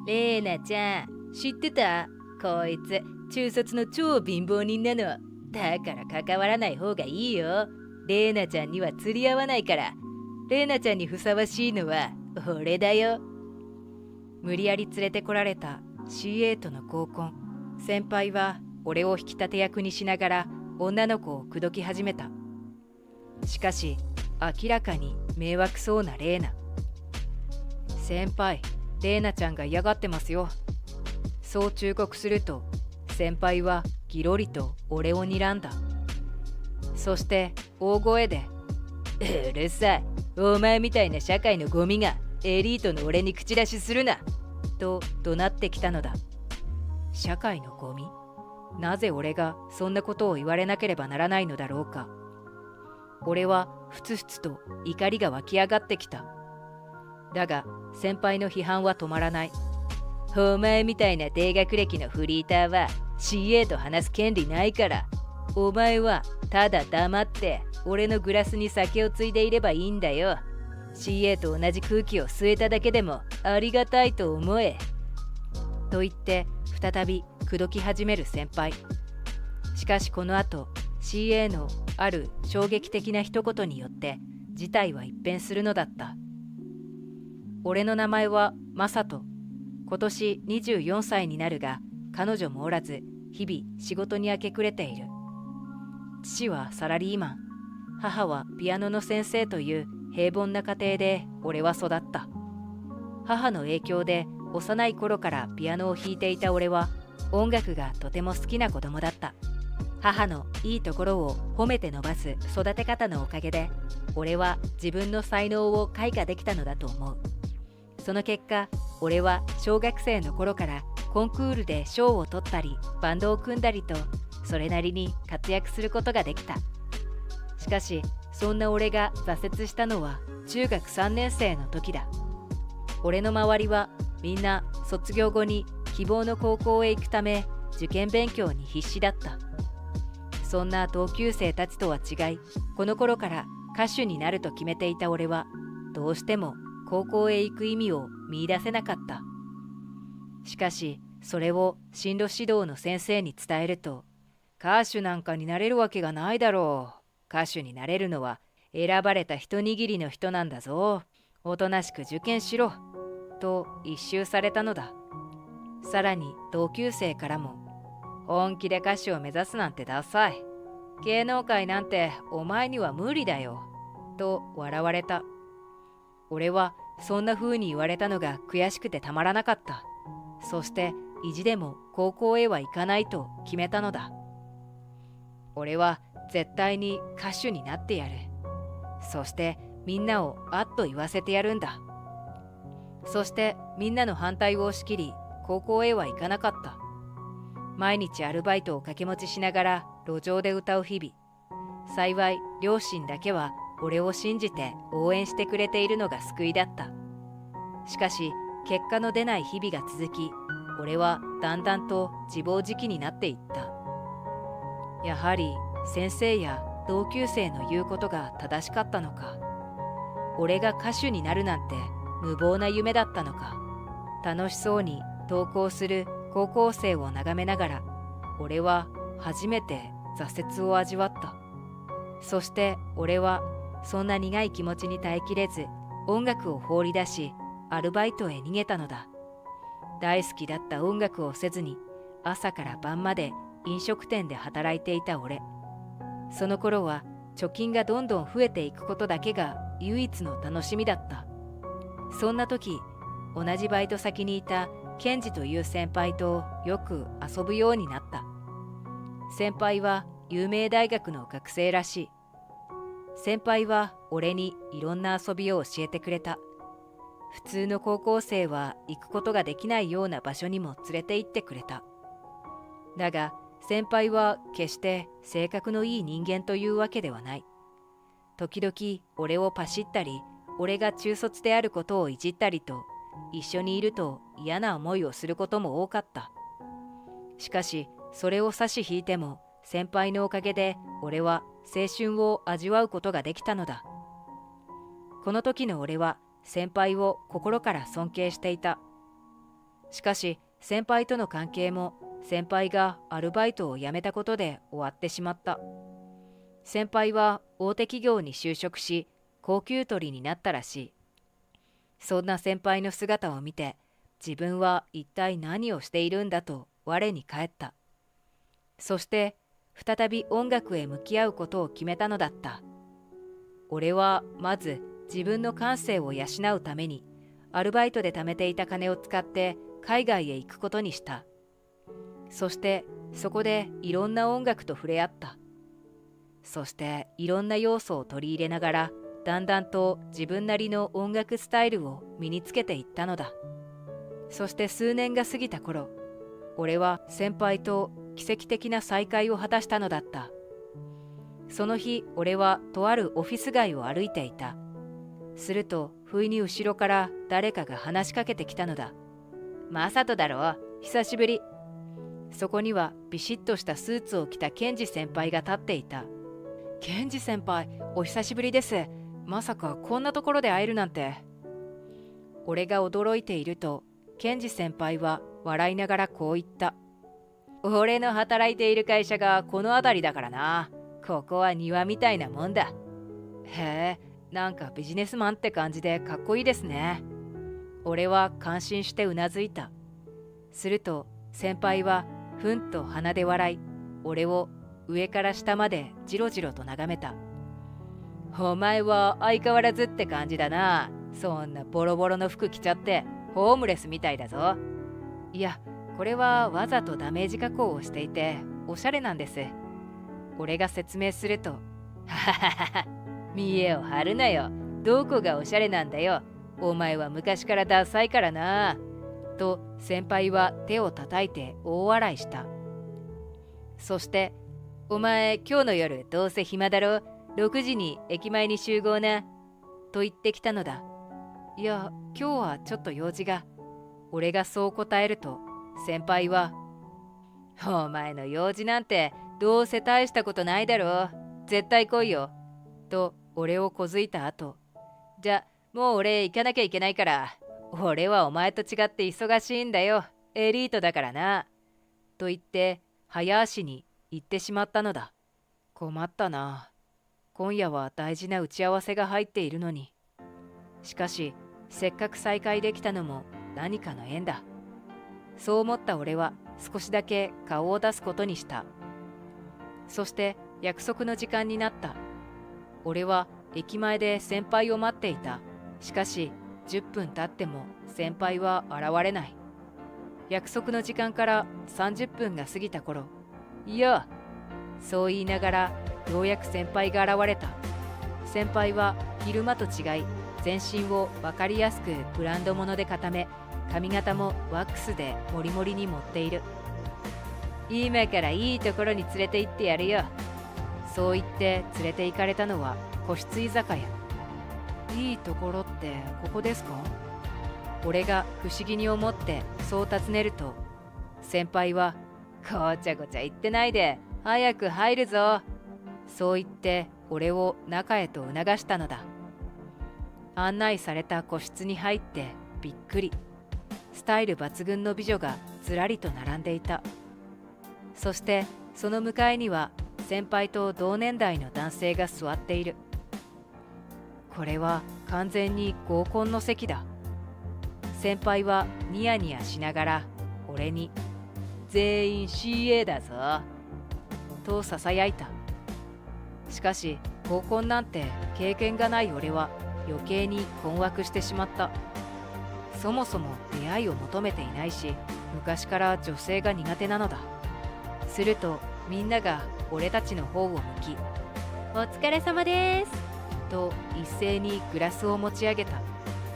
レーナちゃん、知ってた？こいつ、中卒の超貧乏人なの。だから関わらない方がいいよ。レーナちゃんには釣り合わないから。レーナちゃんにふさわしいのは俺だよ。無理やり連れてこられた CA との合コン。先輩は俺を引き立て役にしながら女の子を口説き始めた。しかし明らかに迷惑そうなレーナ。先輩、レーナちゃんが嫌がってますよ。そう忠告すると、先輩はギロリと俺を睨んだ。そして大声で、うるさい、お前みたいな社会のゴミがエリートの俺に口出しするな、と怒鳴ってきたのだ。社会のゴミ？なぜ俺がそんなことを言われなければならないのだろうか。俺はふつふつと怒りが湧き上がってきた。だが先輩の批判は止まらない。お前みたいな低学歴のフリーターは CA と話す権利ないから。お前はただ黙って俺のグラスに酒をついでいればいいんだよ。CA と同じ空気を吸えただけでもありがたいと思え。と言って再び口説き始める先輩。しかしこの後 CA のある衝撃的な一言によって事態は一変するのだった。俺の名前はマサト。今年24歳になるが、彼女もおらず日々仕事に明け暮れている。父はサラリーマン、母はピアノの先生という平凡な家庭で俺は育った。母の影響で幼い頃からピアノを弾いていた俺は音楽がとても好きな子供だった。母のいいところを褒めて伸ばす育て方のおかげで俺は自分の才能を開花できたのだと思う。その結果、俺は小学生の頃からコンクールで賞を取ったりバンドを組んだりとそれなりに活躍することができた。しかしそんな俺が挫折したのは中学3年生の時だ。俺の周りはみんな卒業後に希望の高校へ行くため受験勉強に必死だった。そんな同級生たちとは違い、この頃から歌手になると決めていた俺はどうしても高校へ行く意味を見出せなかった。しかしそれを進路指導の先生に伝えると、歌手なんかになれるわけがないだろう。歌手になれるのは選ばれた一握りの人なんだぞ。おとなしく受験しろ。と一蹴されたのだ。さらに同級生からも、本気で歌手を目指すなんてダサい。芸能界なんてお前には無理だよ。と笑われた。俺はそんな風に言われたのが悔しくてたまらなかった。そして意地でも高校へは行かないと決めたのだ。俺は絶対に歌手になってやる。そしてみんなをあっと言わせてやるんだ。そしてみんなの反対を押し切り、高校へは行かなかった。毎日アルバイトを掛け持ちしながら路上で歌う日々。幸い両親だけは俺を信じて応援してくれているのが救いだった。しかし結果の出ない日々が続き、俺はだんだんと自暴自棄になっていった。やはり先生や同級生の言うことが正しかったのか。俺が歌手になるなんて無謀な夢だったのか。楽しそうに登校する高校生を眺めながら、俺は初めて挫折を味わった。そして俺はそんな苦い気持ちに耐えきれず、音楽を放り出しアルバイトへ逃げたのだ。大好きだった音楽をせずに朝から晩まで飲食店で働いていた俺。その頃は貯金がどんどん増えていくことだけが唯一の楽しみだった。そんな時、同じバイト先にいたケンジという先輩とよく遊ぶようになった。先輩は有名大学の学生らしい。先輩は俺にいろんな遊びを教えてくれた。普通の高校生は行くことができないような場所にも連れて行ってくれた。だが先輩は決して性格のいい人間というわけではない。時々俺をパシったり、俺が中卒であることをいじったりと、一緒にいると嫌な思いをすることも多かった。しかしそれを差し引いても、先輩のおかげで俺は青春を味わうことができたのだ。この時の俺は先輩を心から尊敬していた。しかし先輩との関係も先輩がアルバイトを辞めたことで終わってしまった。先輩は大手企業に就職し高給取りになったらしい。そんな先輩の姿を見て自分は一体何をしているんだと我に返った。そして再び音楽へ向き合うことを決めたのだった。俺はまず自分の感性を養うためにアルバイトで貯めていた金を使って海外へ行くことにした。そしてそこでいろんな音楽と触れ合った。そしていろんな要素を取り入れながらだんだんと自分なりの音楽スタイルを身につけていったのだ。そして数年が過ぎた頃、俺は先輩と奇跡的な再会を果たしたのだった。その日、俺はとあるオフィス街を歩いていた。すると不意に後ろから誰かが話しかけてきたのだ。マサトだろ、久しぶり。そこにはビシッとしたスーツを着たケンジ先輩が立っていた。ケンジ先輩、お久しぶりです。まさかこんなところで会えるなんて。俺が驚いていると、ケンジ先輩は笑いながらこう言った。俺の働いている会社がこの辺りだからな。ここは庭みたいなもんだ。へえ、なんかビジネスマンって感じでかっこいいですね。俺は感心してうなずいた。すると先輩はふんと鼻で笑い、俺を上から下までじろじろと眺めた。お前は相変わらずって感じだな。そんなボロボロの服着ちゃってホームレスみたいだぞ。いや、これはわざとダメージ加工をしていておしゃれなんです。俺が説明すると、はははは、見栄を張るなよ。どこがおしゃれなんだよ。お前は昔からダサいからな。と先輩は手を叩いて大笑いした。そして、お前今日の夜どうせ暇だろ。6時に駅前に集合な。と言ってきたのだ。いや、今日はちょっと用事が。俺がそう答えると、先輩は、お前の用事なんてどうせ大したことないだろう。絶対来いよ。と俺をこづいた後、じゃ、もう俺行かなきゃいけないから。俺はお前と違って忙しいんだよ。エリートだからな。と言って早足に行ってしまったのだ。困ったな。今夜は大事な打ち合わせが入っているのに。しかしせっかく再会できたのも何かの縁だ。そう思った俺は少しだけ顔を出すことにした。そして約束の時間になった。俺は駅前で先輩を待っていた。しかし10分経っても先輩は現れない。約束の時間から30分が過ぎた頃、いや、そう言いながらようやく先輩が現れた。先輩は昼間と違い、全身を分かりやすくブランド物で固め、髪型もワックスでモリモリに盛っている。今からいいところに連れて行ってやるよ。そう言って連れて行かれたのは個室居酒屋。いいところってここですか？俺が不思議に思ってそう尋ねると、先輩はごちゃごちゃ言ってないで早く入るぞ。そう言って俺を中へと促したのだ。案内された個室に入ってびっくり。スタイル抜群の美女がずらりと並んでいた。そしてその向かいには先輩と同年代の男性が座っている。これは完全に合コンの席だ。先輩はニヤニヤしながら俺に全員 CA だぞと囁いた。しかし合コンなんて経験がない俺は余計に困惑してしまった。そもそも出会いを求めていないし、昔から女性が苦手なのだ。するとみんなが俺たちの方を向き、お疲れ様ですと一斉にグラスを持ち上げた。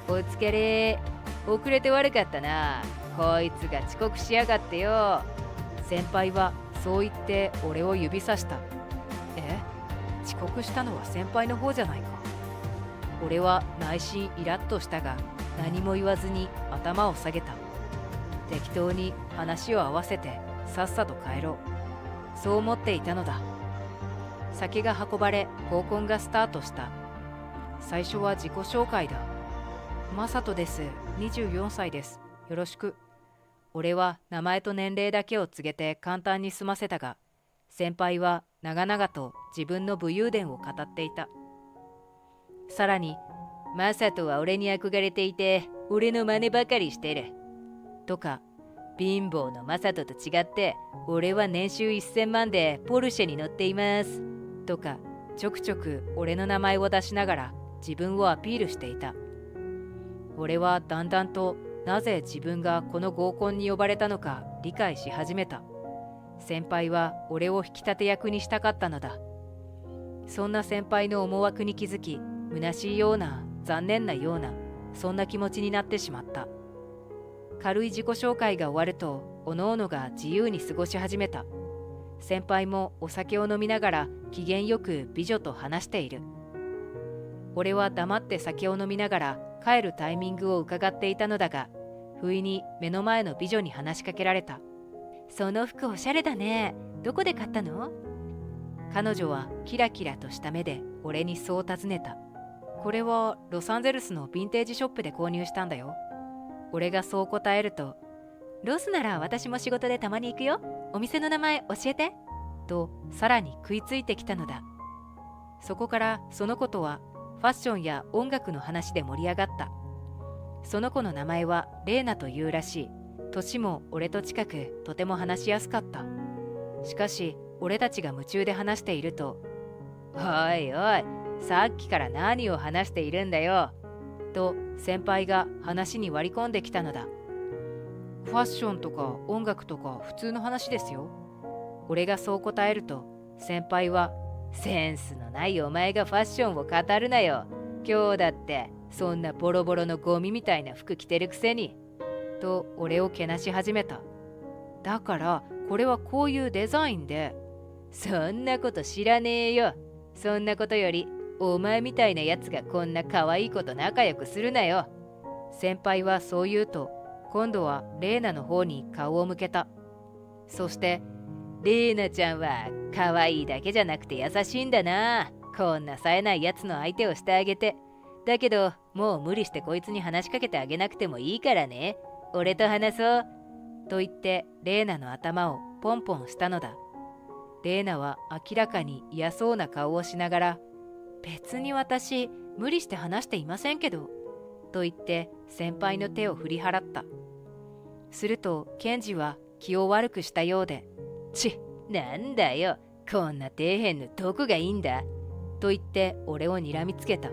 お疲れ、遅れて悪かったな。こいつが遅刻しやがってよ。先輩はそう言って俺を指さした。え？遅刻したのは先輩の方じゃないか。俺は内心イラッとしたが何も言わずに頭を下げた。適当に話を合わせてさっさと帰ろう。そう思っていたのだ。酒が運ばれ合コンがスタートした。最初は自己紹介だ。マサトです。24歳です。よろしく。俺は名前と年齢だけを告げて簡単に済ませたが、先輩は長々と自分の武勇伝を語っていた。さらに、マサトは俺に憧れていて、俺の真似ばかりしてる。とか、貧乏のマサトと違って、俺は年収1000万でポルシェに乗っています。とか、ちょくちょく俺の名前を出しながら自分をアピールしていた。俺はだんだんとなぜ自分がこの合コンに呼ばれたのか理解し始めた。先輩は俺を引き立て役にしたかったのだ。そんな先輩の思惑に気づき、虚しいような、残念なような、そんな気持ちになってしまった。軽い自己紹介が終わると、おのおのが自由に過ごし始めた。先輩もお酒を飲みながら機嫌よく美女と話している。俺は黙って酒を飲みながら帰るタイミングを伺っていたのだが、不意に目の前の美女に話しかけられた。その服おしゃれだね。どこで買ったの？彼女はキラキラとした目で俺にそう尋ねた。これはロサンゼルスのヴィンテージショップで購入したんだよ。俺がそう答えると、ロスなら私も仕事でたまに行くよ。お店の名前教えて。とさらに食いついてきたのだ。そこからその子とはファッションや音楽の話で盛り上がった。その子の名前はレーナというらしい。年も俺と近くとても話しやすかった。しかし俺たちが夢中で話していると、おいおい、さっきから何を話しているんだよ。と先輩が話に割り込んできたのだ。ファッションとか音楽とか普通の話ですよ。俺がそう答えると、先輩は、センスのないお前がファッションを語るなよ。今日だってそんなボロボロのゴミみたいな服着てるくせに。と俺をけなし始めた。だからこれはこういうデザインで。そんなこと知らねえよ。そんなことよりお前みたいなやつがこんな可愛い子と仲良くするなよ。先輩はそう言うと、今度はレーナの方に顔を向けた。そしてレーナちゃんは可愛いだけじゃなくて優しいんだな。こんな冴えないやつの相手をしてあげて。だけどもう無理してこいつに話しかけてあげなくてもいいからね。俺と話そう。と言ってレーナの頭をポンポンしたのだ。レーナは明らかに嫌そうな顔をしながら、別に私無理して話していませんけど。と言って先輩の手を振り払った。するとケンジは気を悪くしたようで、なんだよ、こんな底辺のどこがいいんだ。と言って俺を睨みつけた。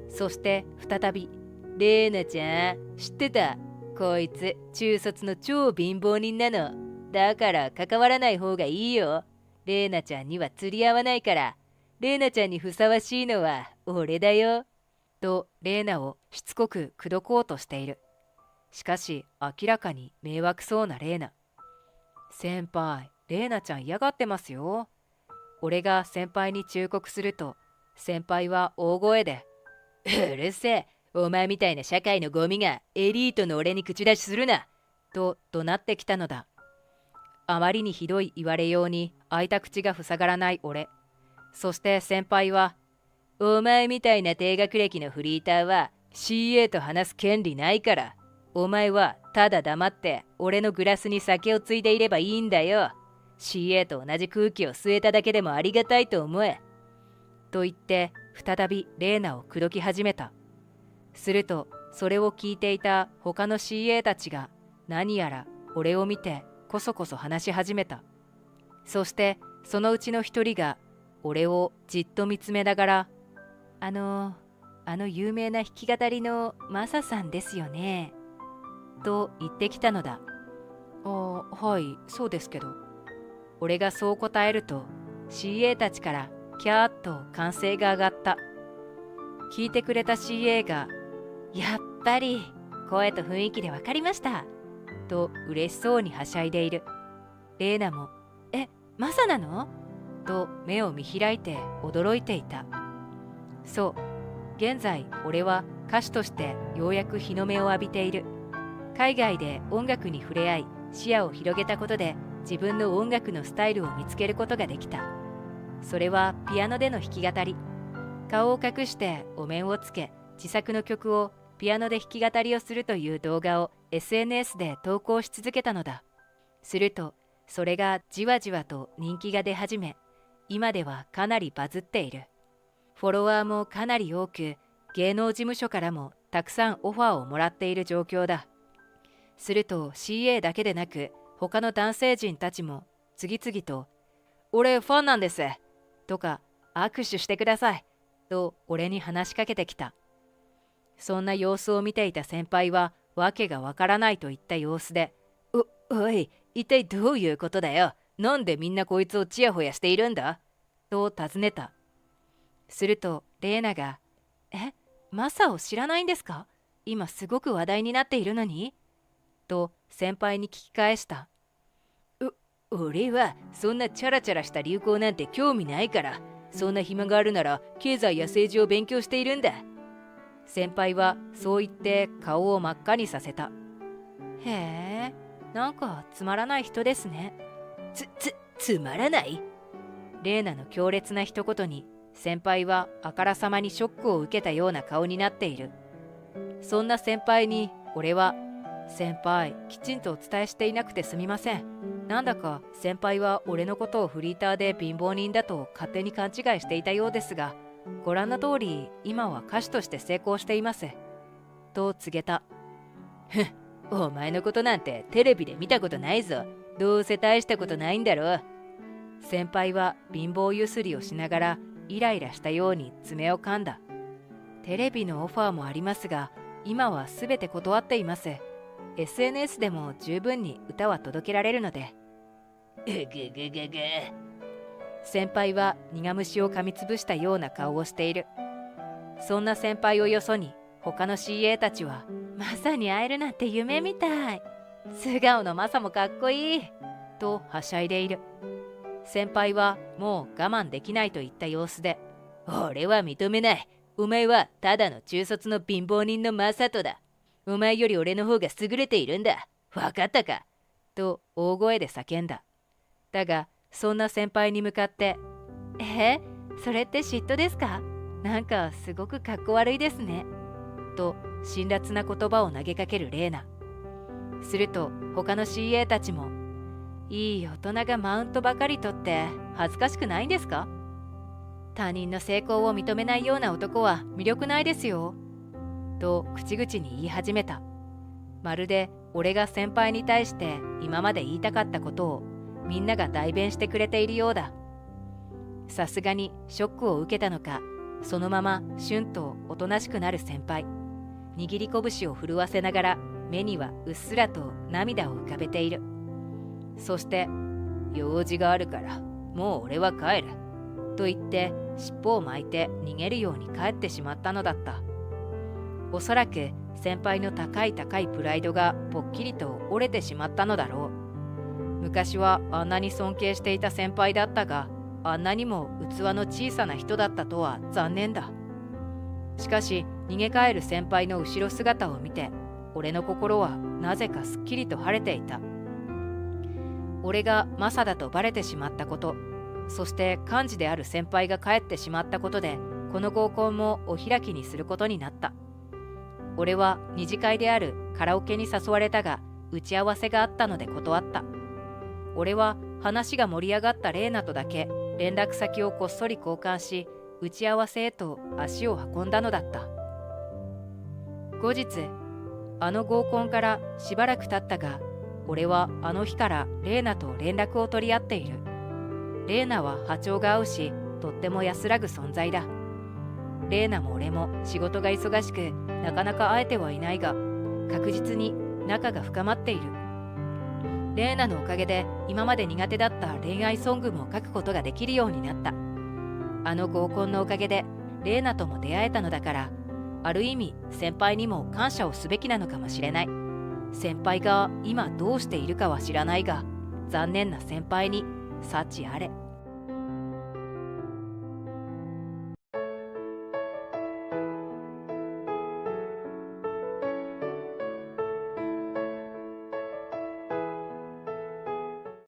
そして再び、レーナちゃん、知ってた？こいつ中卒の超貧乏人なの。だから関わらない方がいいよ。レーナちゃんには釣り合わないから。レーナちゃんにふさわしいのは俺だよ。とレーナをしつこく口説こうとしている。しかし明らかに迷惑そうなレーナ。先輩、レーナちゃん嫌がってますよ。俺が先輩に忠告すると、先輩は大声で、うるせえ、お前みたいな社会のゴミがエリートの俺に口出しするな。と怒鳴ってきたのだ。あまりにひどい言われように開いた口が塞がらない俺。そして先輩は、お前みたいな低学歴のフリーターは CA と話す権利ないから。お前はただ黙って俺のグラスに酒をついでいればいいんだよ。CA と同じ空気を吸えただけでもありがたいと思え。と言って再びレーナを口説き始めた。するとそれを聞いていた他の CA たちが何やら俺を見てこそこそ話し始めた。そしてそのうちの一人が俺をじっと見つめながら、あの有名な弾き語りのマサさんですよね。と言ってきたのだ。はい、そうですけど。俺がそう答えると CA たちからキャーッと歓声が上がった。聞いてくれた CA が、やっぱり声と雰囲気で分かりましたと嬉しそうにはしゃいでいる。レーナも、マサなの？と目を見開いて驚いていた。そう、現在俺は歌手としてようやく日の目を浴びている。海外で音楽に触れ合い視野を広げたことで自分の音楽のスタイルを見つけることができた。それはピアノでの弾き語り。顔を隠してお面をつけ自作の曲をピアノで弾き語りをするという動画を SNS で投稿し続けたのだ。すると、それがじわじわと人気が出始め、今ではかなりバズっている。フォロワーもかなり多く、芸能事務所からもたくさんオファーをもらっている状況だ。すると CA だけでなく、他の男性陣たちも次々と、俺ファンなんですとか、握手してくださいと俺に話しかけてきた。そんな様子を見ていた先輩はわけがわからないといった様子で、おい、一体どういうことだよ。なんでみんなこいつをチヤホヤしているんだと尋ねた。するとレイナが、マサを知らないんですか？今すごく話題になっているのにと先輩に聞き返した。俺はそんなチャラチャラした流行なんて興味ないから、そんな暇があるなら経済や政治を勉強しているんだ。先輩はそう言って顔を真っ赤にさせた。へえ、なんかつまらない人ですね。つまらない？レイナの強烈な一言に先輩はあからさまにショックを受けたような顔になっている。そんな先輩に俺は、先輩、きちんとお伝えしていなくてすみません。なんだか先輩は俺のことをフリーターで貧乏人だと勝手に勘違いしていたようですが、ご覧の通り今は歌手として成功しています。と告げた。お前のことなんてテレビで見たことないぞ。どうせ大したことないんだろう。先輩は貧乏ゆすりをしながらイライラしたように爪を噛んだ。テレビのオファーもありますが、今はすべて断っています。SNS でも十分に歌は届けられるので。先輩は苦虫を噛みつぶしたような顔をしている。そんな先輩をよそに他の CA たちは、マサに会えるなんて夢みたい。素顔のマサもかっこいいとはしゃいでいる。先輩はもう我慢できないといった様子で、俺は認めない。お前はただの中卒の貧乏人のマサトだ。お前より俺の方が優れているんだ。わかったかと大声で叫んだ。だがそんな先輩に向かって、それって嫉妬ですか？なんかすごくかっこ悪いですね。と辛辣な言葉を投げかけるレイナ。すると他の CA たちも、いい大人がマウントばかり取って恥ずかしくないんですか？他人の成功を認めないような男は魅力ないですよ。と口々に言い始めた。まるで俺が先輩に対して今まで言いたかったことをみんなが代弁してくれているようだ。さすがにショックを受けたのか、そのままシュンとおとなしくなる先輩。握り拳を震わせながら目にはうっすらと涙を浮かべている。そして、用事があるからもう俺は帰ると言って尻尾を巻いて逃げるように帰ってしまったのだった。おそらく先輩の高い高いプライドがぽっきりと折れてしまったのだろう。昔はあんなに尊敬していた先輩だったが、あんなにも器の小さな人だったとは残念だ。しかし逃げ帰る先輩の後ろ姿を見て、俺の心はなぜかすっきりと晴れていた。俺がマサだとバレてしまったこと、そして幹事である先輩が帰ってしまったことで、この合コンもお開きにすることになった。俺は二次会であるカラオケに誘われたが、打ち合わせがあったので断った。俺は話が盛り上がったレイナとだけ連絡先をこっそり交換し、打ち合わせへと足を運んだのだった。後日、あの合コンからしばらく経ったが、俺はあの日からレイナと連絡を取り合っている。レイナは波長が合うし、とっても安らぐ存在だ。レイナも俺も仕事が忙しく、なかなか会えてはいないが、確実に仲が深まっている。レイナのおかげで今まで苦手だった恋愛ソングも書くことができるようになった。あの合コンのおかげでレイナとも出会えたのだから、ある意味先輩にも感謝をすべきなのかもしれない。先輩が今どうしているかは知らないが、残念な先輩に幸あれ。